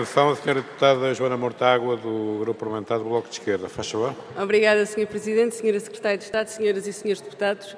atenção a senhora deputada Joana Mortágua, do Grupo Parlamentar do Bloco de Esquerda. Faz favor. Obrigada, Sr. Presidente, Sra. Secretária de Estado, senhoras e senhores deputados.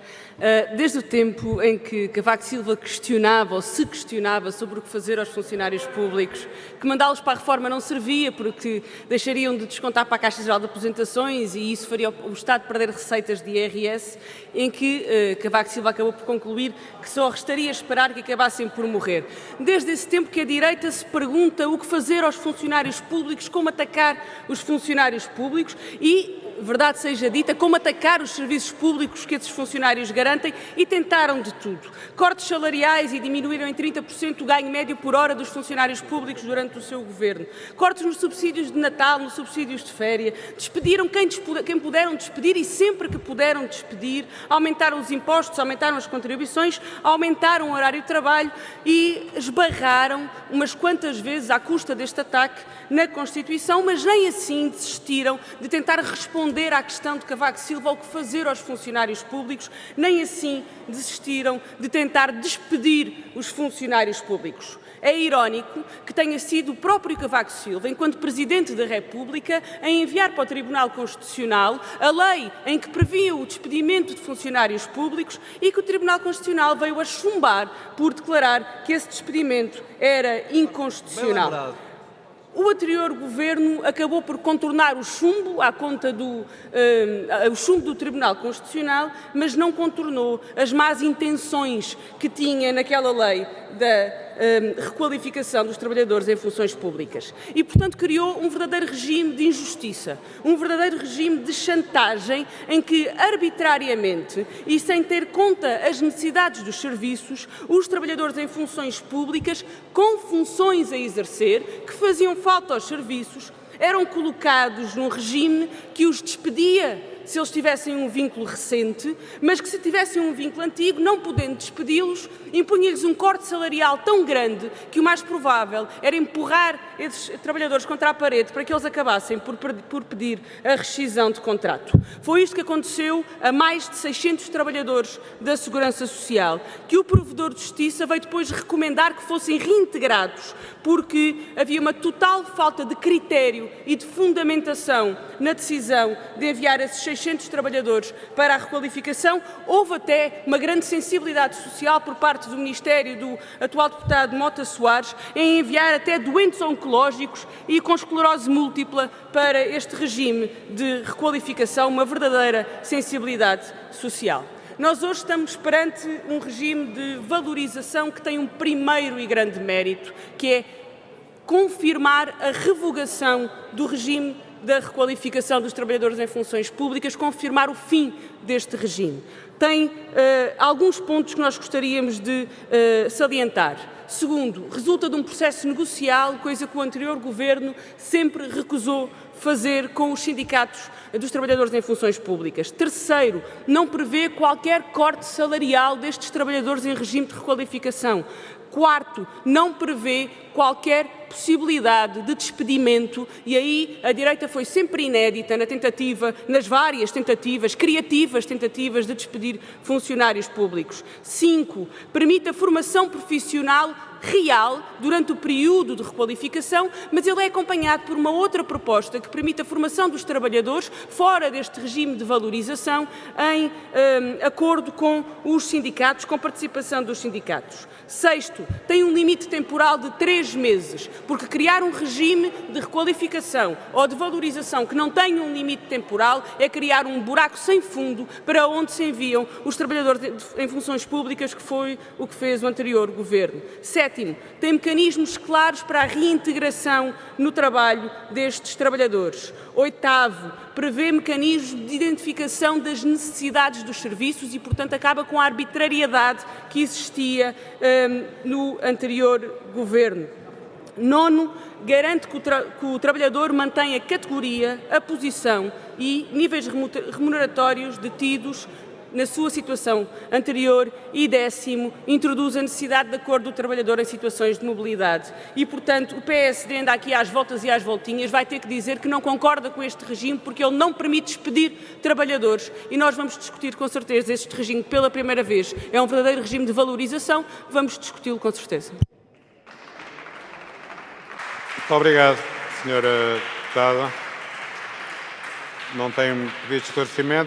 Desde o tempo em que Cavaco Silva questionava ou se questionava sobre o que fazer aos funcionários públicos, que mandá-los para a reforma não servia porque deixariam de descontar para a Caixa Geral de Aposentações e isso faria o Estado perder receitas de IRS, em que Cavaco Silva acabou por concluir que só restaria esperar que acabassem por morrer. Desde esse tempo que a direita se pergunta o que fazer aos funcionários públicos, como atacar os funcionários públicos e, verdade seja dita, como atacar os serviços públicos que esses funcionários garantem e tentaram de tudo. Cortes salariais e diminuíram em 30% o ganho médio por hora dos funcionários públicos durante o seu governo. Cortes nos subsídios de Natal, nos subsídios de férias. Despediram quem puderam despedir e sempre que puderam despedir. Aumentaram os impostos, aumentaram as contribuições, aumentaram o horário de trabalho e esbarraram umas quantas vezes à custa deste ataque na Constituição, mas nem assim desistiram de tentar responder à questão de Cavaco Silva o que fazer aos funcionários públicos, nem assim desistiram de tentar despedir os funcionários públicos. É irónico que tenha sido o próprio Cavaco Silva, enquanto Presidente da República, a enviar para o Tribunal Constitucional a lei em que previa o despedimento de funcionários públicos e que o Tribunal Constitucional veio a chumbar por declarar que esse despedimento era inconstitucional. O anterior governo acabou por contornar o chumbo à conta do chumbo do Tribunal Constitucional, mas não contornou as más intenções que tinha naquela lei da requalificação dos trabalhadores em funções públicas. E, portanto, criou um verdadeiro regime de injustiça, um verdadeiro regime de chantagem em que, arbitrariamente e sem ter conta as necessidades dos serviços, os trabalhadores em funções públicas, com funções a exercer, que faziam falta aos serviços, eram colocados num regime que os despedia se eles tivessem um vínculo recente, mas que se tivessem um vínculo antigo, não podendo despedi-los, impunha-lhes um corte salarial tão grande que o mais provável era empurrar esses trabalhadores contra a parede para que eles acabassem por pedir a rescisão de contrato. Foi isto que aconteceu a mais de 600 trabalhadores da Segurança Social, que o Provedor de Justiça veio depois recomendar que fossem reintegrados, porque havia uma total falta de critério e de fundamentação na decisão de enviar esses 600 trabalhadores para a requalificação. Houve até uma grande sensibilidade social por parte do Ministério do atual deputado Mota Soares em enviar até doentes oncológicos e com esclerose múltipla para este regime de requalificação, uma verdadeira sensibilidade social. Nós hoje estamos perante um regime de valorização que tem um primeiro e grande mérito, que é confirmar a revogação do regime da requalificação dos trabalhadores em funções públicas, confirmar o fim deste regime. Tem alguns pontos que nós gostaríamos de salientar. Segundo, resulta de um processo negocial, coisa que o anterior governo sempre recusou fazer com os sindicatos dos trabalhadores em funções públicas. Terceiro, não prevê qualquer corte salarial destes trabalhadores em regime de requalificação. Quarto, não prevê qualquer possibilidade de despedimento e aí a direita foi sempre inédita nas várias tentativas, criativas tentativas de despedir funcionários públicos. 5. Permite a formação profissional real durante o período de requalificação, mas ele é acompanhado por uma outra proposta que permite a formação dos trabalhadores fora deste regime de valorização em acordo com os sindicatos, com participação dos sindicatos. Sexto, tem um limite temporal de 3 meses, porque criar um regime de requalificação ou de valorização que não tenha um limite temporal é criar um buraco sem fundo para onde se enviam os trabalhadores em funções públicas, que foi o que fez o anterior governo. Sétimo, tem mecanismos claros para a reintegração no trabalho destes trabalhadores. Oitavo, prevê mecanismos de identificação das necessidades dos serviços e, portanto, acaba com a arbitrariedade que existia no anterior governo. Nono, garante que o trabalhador mantenha a categoria, a posição e níveis remuneratórios detidos na sua situação anterior. E décimo, introduz a necessidade de acordo do trabalhador em situações de mobilidade. E, portanto, o PSD anda aqui às voltas e às voltinhas, vai ter que dizer que não concorda com este regime porque ele não permite despedir trabalhadores. E nós vamos discutir com certeza este regime pela primeira vez. É um verdadeiro regime de valorização, vamos discuti-lo com certeza. Muito obrigado, Sra. Deputada. Não tem pedido de esclarecimento.